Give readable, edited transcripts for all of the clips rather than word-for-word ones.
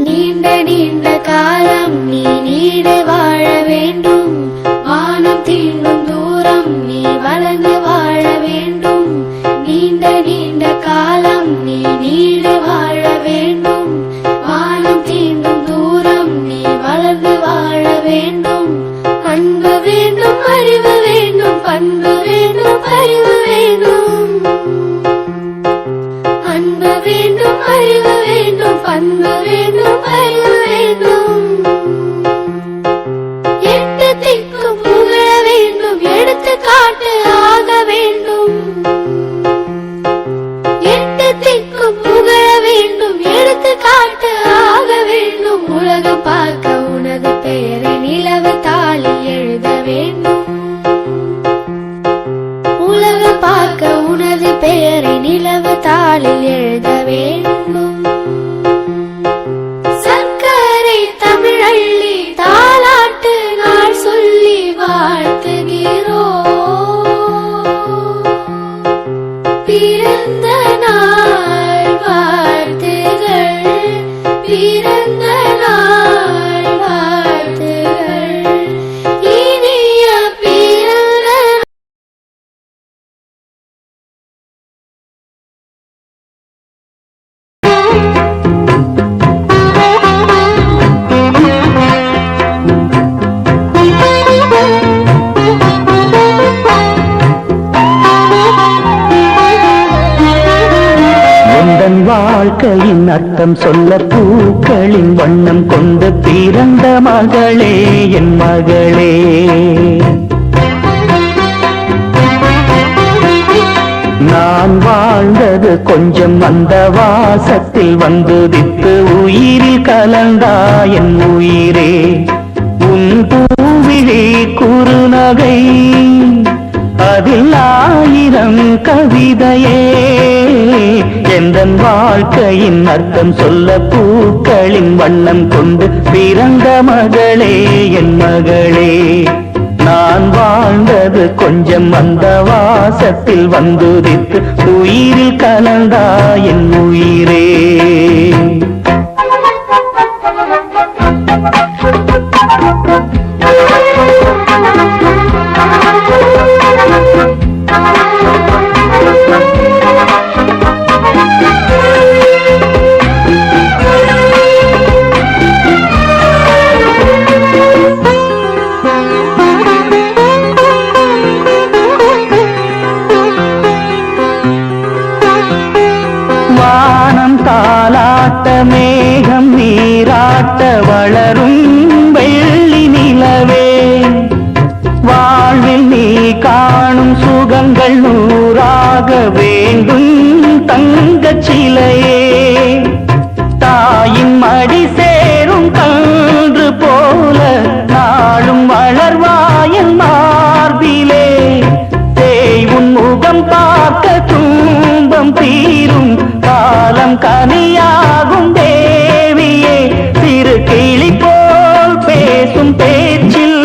நீண்ட நீண்ட காலம் நீ நீடு வாழ வேண்டும். வானம் தீண்டும் தூரம் நீ வளர்ந்து வாழ வேண்டும். நீண்ட நீண்ட காலம் நீ நீடு வாழ வேண்டும். வானம் தீண்டும் தூரம் நீ வளர்ந்து வாழ வேண்டும். அன்பு வேண்டும், அறிவு வேண்டும், பண்பு வேண்டும், அறிவு வேண்டும். அன்பு வேண்டும், அறிவு வேண்டும், பண்பு வேண்டும், அறிவு வேண்டும். எட்டு திக்கும் புகழ வேண்டும், எடுத்துக்காட்டு ஆக வேண்டும். எட்டு திக்கும் புகழ வேண்டும், எடுத்துக்காட்டு ஆக வேண்டும். உலகம் பார்க்க உனது பெயரை நிலவு தாளில் எழுத வேண்டும். உலகம் பார்க்க உனது பெயரை நிலவு தாளில் எழுத வேண்டும். சர்க்கரை தமிழள்ளி தாலாட்டு நாள் சொல்லி வாழ்த்துகிறோம். பிறந்த நாள் வாழ்த்துகள், பிறந்த நாள் வாழ்த்துகள், இனிய பிறந்த வாழ்க்கையின் அர்த்தம் சொல்ல பூக்களின் வண்ணம் கொண்டு பிறந்த மகளே என் மகளே. நான் வாழ்ந்தது கொஞ்சம் அந்த வாசத்தில் வந்துதித்து உயிரில் கலந்தா என் உயிரே. உன் பூவிழி குறுநகை அதில் ஆயிரம் கவிதையே. எந்தன் வாழ்க்கையின் அர்த்தம் சொல்ல பூக்களின் வண்ணம் கொண்டு பிறந்த மகளே என் மகளே. நான் வாழ்ந்தது கொஞ்சம் அந்த வாசத்தில் வந்துதித்து உயிரில் கலந்தா என் உயிரே. தாலாட்ட மேகம் நீராட்ட வளரும் வெள்ளி நிலவே. வாழ்வில் நீ காணும் சுகங்கள் நூறாக வேண்டும் தங்கச் சிலையே. தாயின் மடி சேரும் கன்று போல நாளும் வளர்வாயன் மார்பிலே. தேய்வுன் முகம் பார்க்க துன்பம் தீரும் காலம் கனியாகும் தேவியே. சிறு கிளி போல் பேசும் பேச்சில்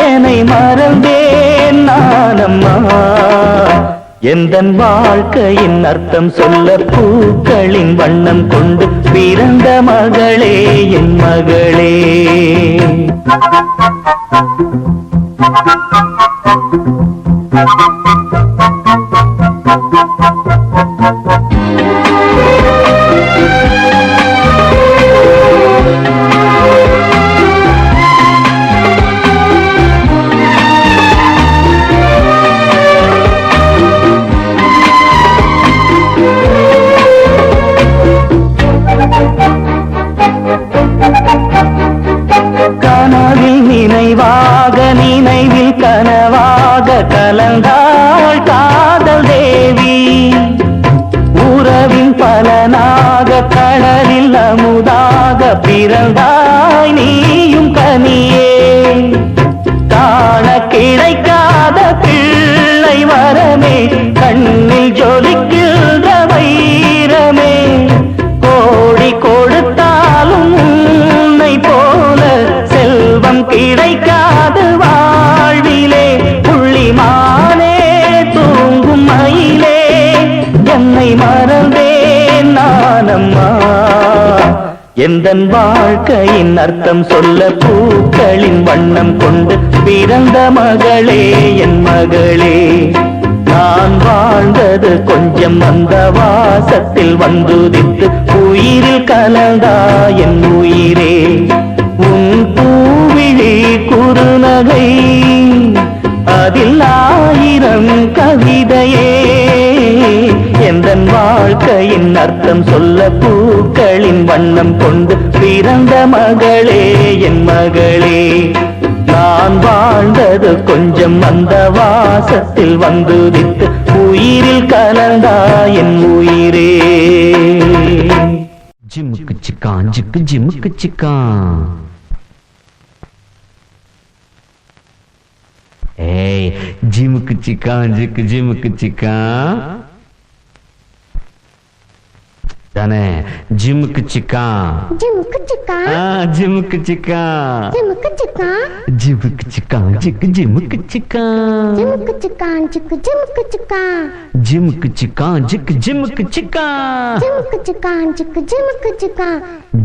என்னை மறந்தேன் நானம்மா. எந்தன் வாழ்க்கையின் அர்த்தம் சொல்ல பூக்களின் வண்ணம் கொண்டு பிறந்த மகளே என் மகளே. கனவில் நினைவாக நினைவில் கனவாக கலந்தாள் காதல் தேவி. உறவின் பலனாக கடலில் அமுதாக பிறந்தாய் நீயும் கனியே. காண கிடைக்காத பிள்ளை வரமே, கண்ணில் ஜொலிக்கின்ற வைரமே. கோடி கொடுத்தாலும் உன்னை போல கிடைக்காது வாழ்விலே. புள்ளிமானே தூ எந்தன் வாழ்க்கையின் அர்த்தம் சொல்ல பூக்களின் வண்ணம் கொண்டு பிறந்த மகளே என் மகளே. நான் வாழ்ந்தது கொஞ்சம் அந்த வாசத்தில் வந்துதித்து உயிரில் கலந்தா என் உயிரே. உன் பூவிழி குறுநகை அதில் 1000 கவிதையே. எந்தன் வாழ்க்கையின் அர்த்தம் சொல்ல பூக்களின் வண்ணம் கொண்டு பிறந்த மகளே என் மகளே. நான் வாழ்ந்தது கொஞ்சம் அந்த வாசத்தில் வந்துதித்து உயிரில் கலந்தா என் உயிரே. ஜிமுக்கு சிக்கான் ஜிக்கு ஜிமுக்கு சிக்கான். ஏய் ஜிமுக்கு சிக்கான் ஜிக்கு ஜிமுக்கு சிக்கான் தானே. ஜிமுக்கு சிக்கான் ஜிமுக்கு சிக்கா ஜிமுக்கு சிக்கான் ஜிமுக்கு சிக்கா ஜிமுக்கு சிக்கான் ஜிக்கு ஜிமுக்கு சிக்கான் ஜிமுக்கு சிக்கான் ஜிக்கு ஜிமுக்கு சிக்கா ஜிமுக்கு சிக்கான் ஜிக்கு ஜிமுக்கு சிக்கான் ஜிமுக்கு சிக்கான் ஜிக்கு ஜிமுக்கு சிக்கா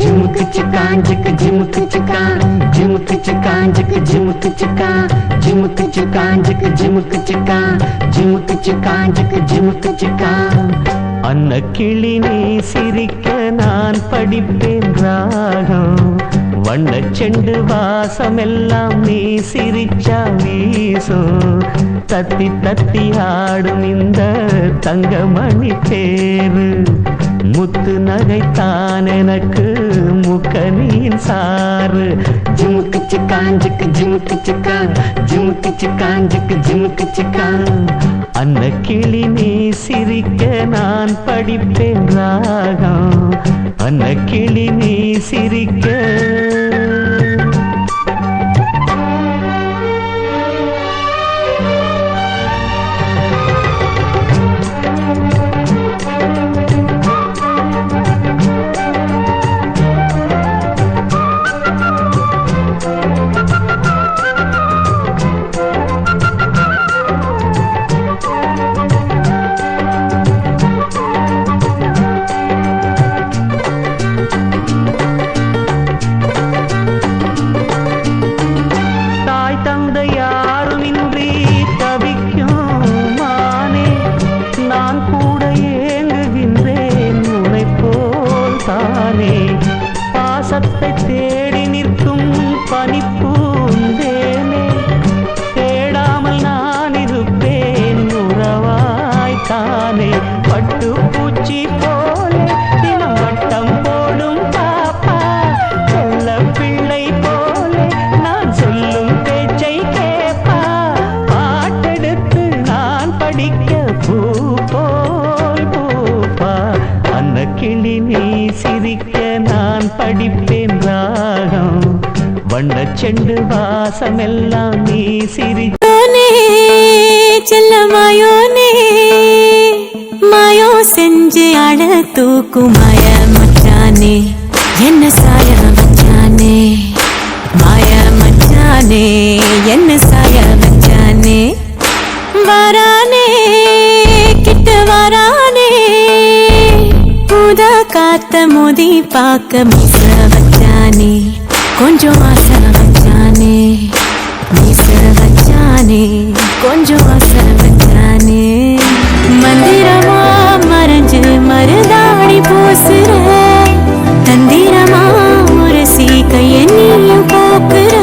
ஜிமுக்கு சிக்கான் ஜிக்கு ஜிமுக்கு சிக்கான் ஜிமுக்கு சிக்கான் ஜிக்கு ஜிமுக்கு சிக்கான் ஜிமுக்கு சிக்கான் ஜிக்கு ஜிமுக்கு சிக்கான் ஜிமுக்கு சிக்கான் ஜிக்கு ஜிமுக்கு சிக்கான். அன்ன கிளி நீ சிரிக்க நான் படிப்பேன் ராகம். வண்ணச் செண்டு வாசமெல்லாம் நீ சிரிச்சா வீசும். தத்தி தத்தி ஆடும் இந்த தங்கமணி தேரு. முத்து நகைத்தான் எனக்கு முக்கனியின் சாறு. ஜிமுக்கு சிக்கான் ஜிக்கு ஜிமுக்கு சிக்கான் ஜிமுக்கு சிக்கான் ஜிக்கு ஜிமுக்கு சிக்கான். அந்த கிளி நீ சிரிக்க நான் படிப்பேன் ராகம். அந்த கிளி நீ சிரிக்க பாசத்தை தேடி நிற்கும் பனிப்பூந்தேனே. தேடாமல் நான் இருப்பேன் உறவாய்த்தானே. பட்டு பூச்சி போல தினம் வட்டம் போடும் பாப்பா. செல்ல பிள்ளை போல நான் சொல்லும் பேச்சை கேப்பா. பாட்டெடுத்து நான் படிக்க பூ போல் பூப்பா. அந்த கிளி நீ சிரிக்க நான் படிப்பேன் ராகம். வண்ணச் செண்டு வாசமெல்லாம் நீ சிரிச்சோனே. செல்ல மாயோனே மாயோ செஞ்சு அட தூக்கு மாய மச்சானே. என்ன சாய மச்சானே மாய மச்சானே. என்ன சாய மச்சானே. வரானே கிட்ட வரானே. ஊதா காத்த மோதி பாக்க மீச வச்சானே. கொஞ்சம் ஆசை வச்சானே. மீச வச்சானே கொஞ்சம் ஆசை வச்சானே. மந்திரமா மறைஞ்சு மருதாணி பூசுற. தந்திரமா ஒரு சீக்கைய நீயும் போக்குற.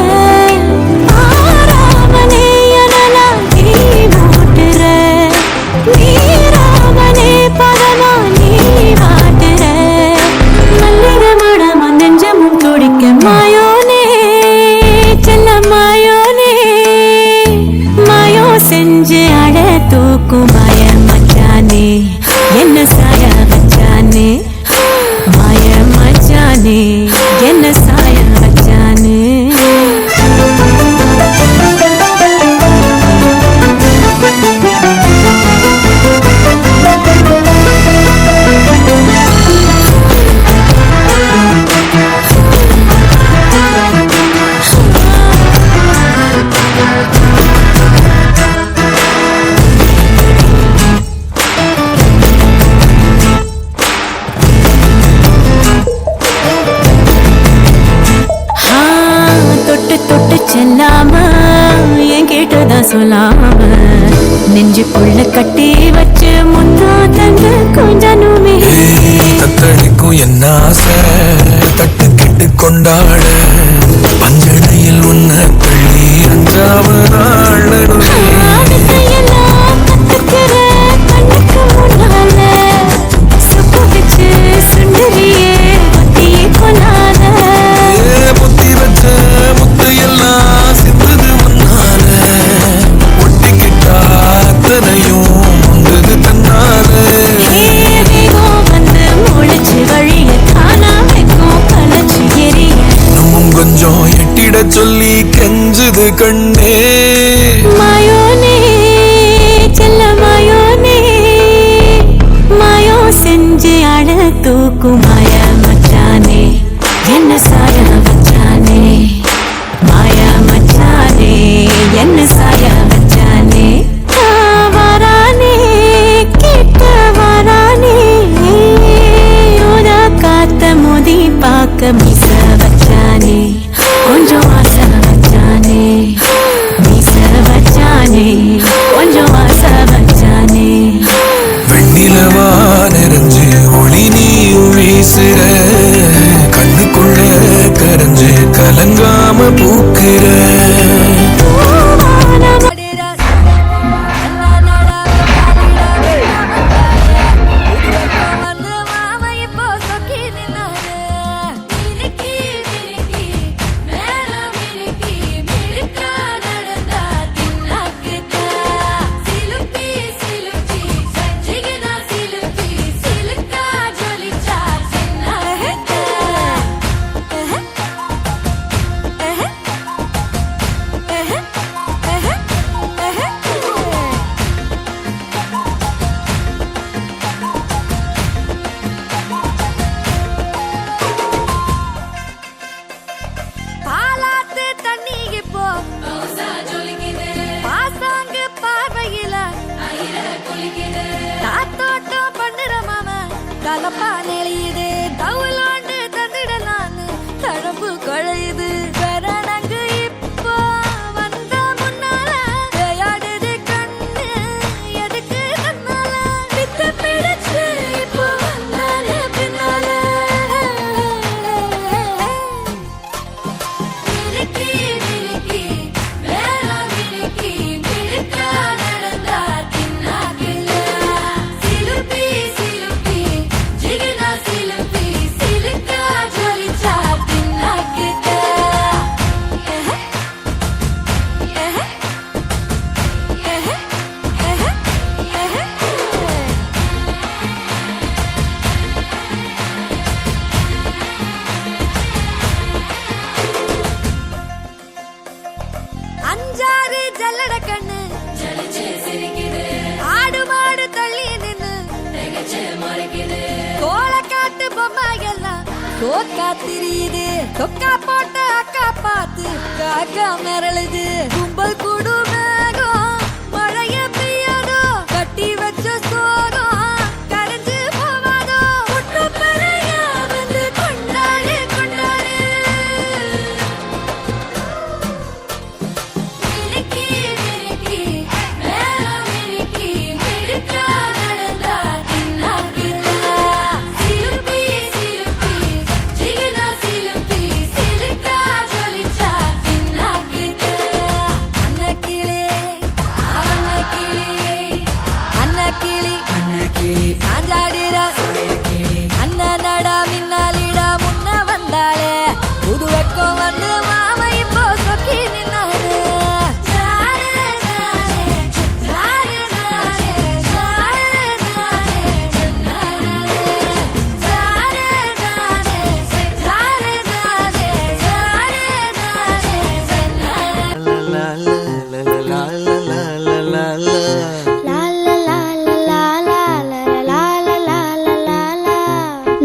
ஆராமனே எனலாம் நீ மூட்டுற. நீராமனே பதமா நீ வாட்டுற. மல்லிக மடமா நெஞ்சமும் துடிக்க மாயோனே. செல்ல மாயோனே மாயோ செஞ்சு அட தூக்கு மாய மச்சானே. என்ன சாய மச்சானே மாய மச்சானே. என்ன சாய மச்சானே. உள்ள கட்டி வச்சு முத்தோ தந்து கொஞ்சனுமே தத்தளிக்கும் என்ன ஆசை தட்டு கெட்டு கொண்டாட பஞ்சனையில் உன்ன தள்ளி அஞ்சாவதாழனுமே ஆவித்தையெல்லாம் கத்துக்கிற கண்ணுக்கு முன்னால சுப்பு வச்சு சுண்டரியே புத்தியை கொள்ளாத புத்தி வச்ச முத்து எல்லாம் சிந்தது முன்னால ஒட்டிக்கிட்டா அத்தனையும் உண்டது தன்னால வேகம் வந்து முளைச்சு வழிய தானா வைக்கும் கலச்சு எரிய இன்னமும் கொஞ்சம் எட்டிட சொல்லி கெஞ்சுது கண்ணே மாயோனே செல்ல மாயோனே மாயோ செஞ்சு அழ தூக்கும் மாய மச்சானே என்ன சாய வச்சானே மாய மச்சானே என்ன சாய வச்சானே வரானே கிட்ட வரானே யோதா காத்த மோதி பார்க்க மீச வச்சானே கொஞ்சம் ஆசை வச்சானே மீச வச்சானே கொஞ்சம் ஆசை வச்சானே வெண்ணிலவா நிறைஞ்சு ஒளி நீயும் வீசுற கண்ணுக்குள்ள கரைஞ்சு கலங்காம பூக்குற காத்திரியுது கொக்கா போட்ட அக்கா பார்த்து காக்கா மிரளுது கும்பல் கூடு மேகம் மழைய பெய்யாதோ கட்டி வச்ச சோகம் கரைஞ்சு போவாதோ முட்டு பெறையா வந்து கொண்டாடு கொண்டாடு மினுக்கி மினுக்கி மேலம் மினுக்கி மிடுக்கா நடந்தா தின்னாக்குதா சிலுப்பி சிலுப்பி ஜிகனா சிலுப்பி சிலுக்கா ஜொலிச்சா தின்னாக்குதா அன்னக்கிளே அன்னக்கிளி சாஞ்சாடுறா அண்ணனடா மின்னாலிடா முன்ன வந்தாளே புது வெக்கம் வந்து மாமா இப்போ சொக்கி நின்னாரு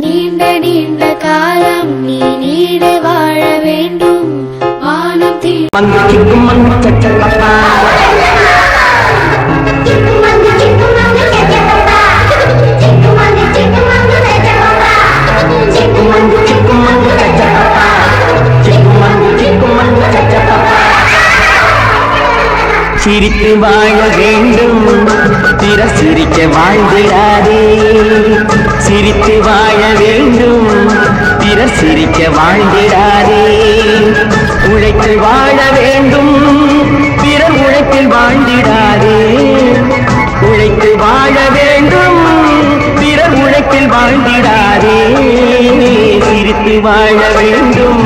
நீண்ட நீண்ட காலம் நீ நீடு வாழ வேண்டும் வானம் தீ சிரித்து வாழ வேண்டும் சிரிக்க வாழ்ந்திடாதே சிரித்து வாழ வேண்டும் பிறர் சிரிக்க வாழ்ந்திடாதே உழைத்து வாழ வேண்டும் பிறர் உழைப்பில் வாழ்ந்திடாதே உழைத்து வாழ வேண்டும் பிறர் உழைப்பில் வாழ்ந்திடாதே சிரித்து வாழ வேண்டும்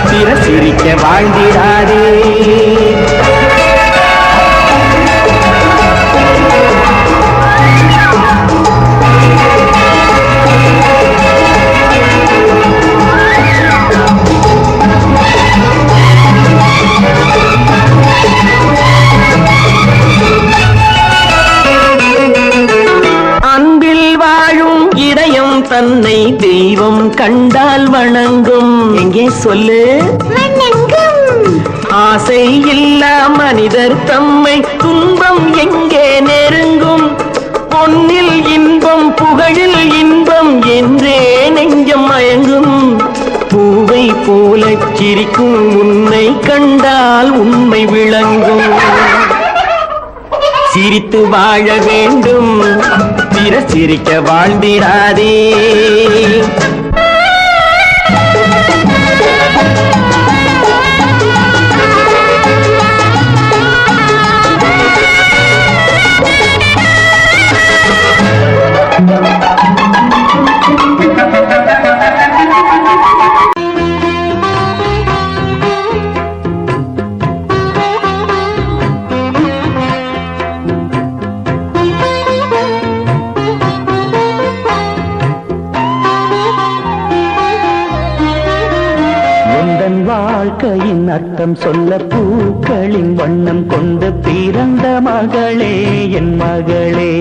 பிறர் சிரிக்க வாழ்ந்திடாதே தன்னை தெய்வம் கண்டால் வணங்கும் எங்கே சொல்லு ஆசை இல்லா மனிதர் தம்மை துன்பம் எங்கே நெருங்கும் பொன்னில் இன்பம் புகழில் இன்பம் என்றே நெஞ்சம் மயங்கும் பூவை போல சிரிக்கும் உன்னை கண்டால் உண்மை விளங்கும் சிரித்து வாழ வேண்டும் பிறர் சிரிக்க வாழ்ந்திடாதே வாழ்க்கையின் அர்த்தம் சொல்ல பூக்களின் வண்ணம் கொண்டு பிறந்த மகளே என் மகளே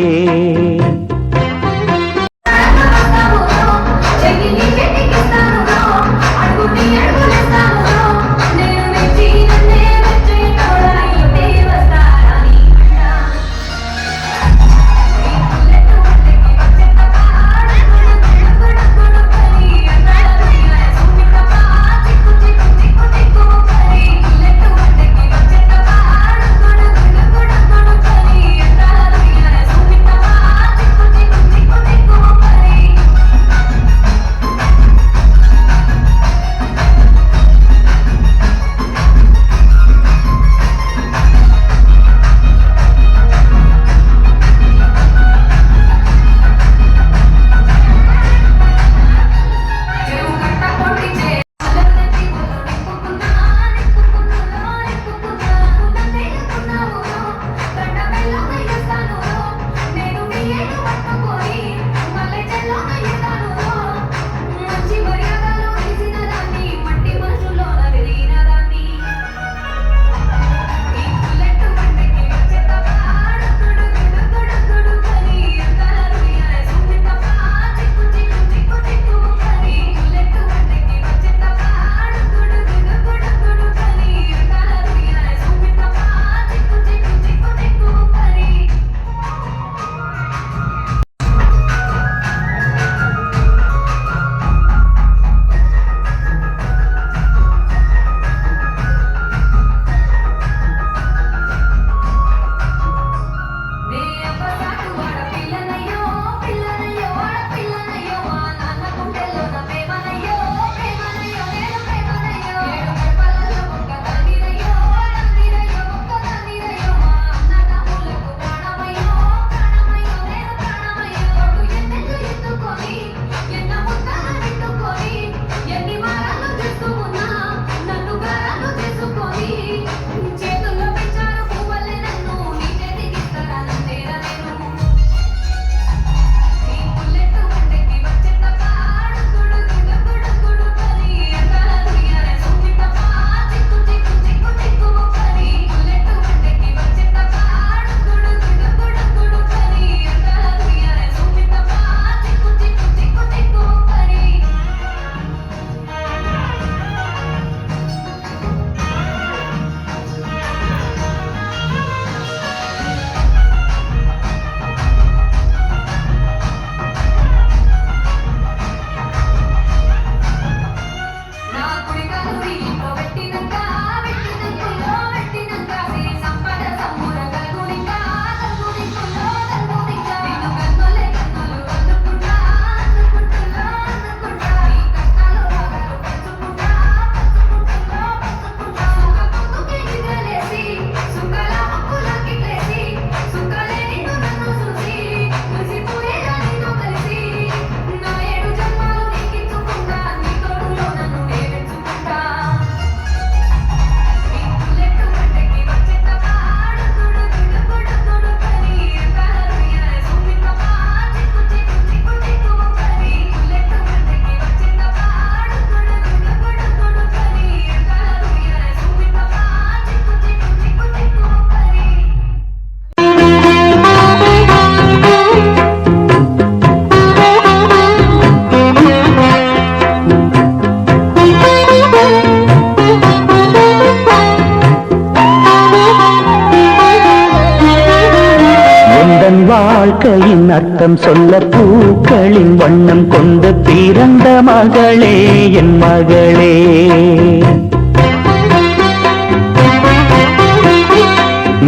வாழ்க்கையின் அர்த்தம் சொல்ல பூக்களின் வண்ணம் கொண்டு பிறந்த மகளே என் மகளே.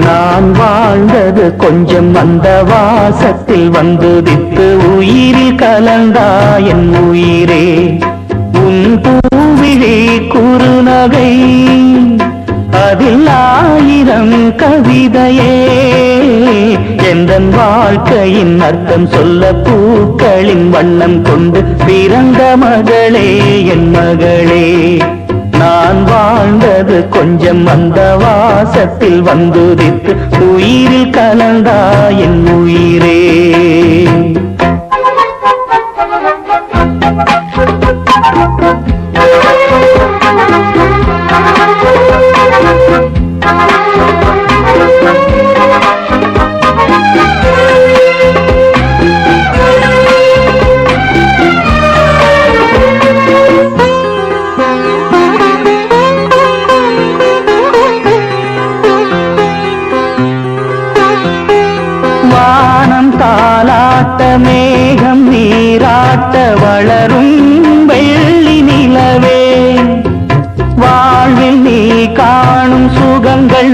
நான் வாழ்ந்தது கொஞ்சம் அந்த வாசத்தில் வந்துதித்து உயிரில் கலந்தா என் உயிரே. உன் பூவிழி குறுநகை அதில் 1000 கவிதையே. எந்தன் வாழ்க்கையின் அர்த்தம் சொல்ல பூக்களின் வண்ணம் கொண்டு பிறந்த மகளே என் மகளே. நான் வாழ்ந்தது கொஞ்சம் அந்த வாசத்தில் வந்துதித்து உயிரில் கலந்தா என் உயிரே. தாலாட்ட மேகம் நீராட்ட வளரும் வெள்ளி நிலவே. வாழ்வில் நீ காணும் சுகங்கள்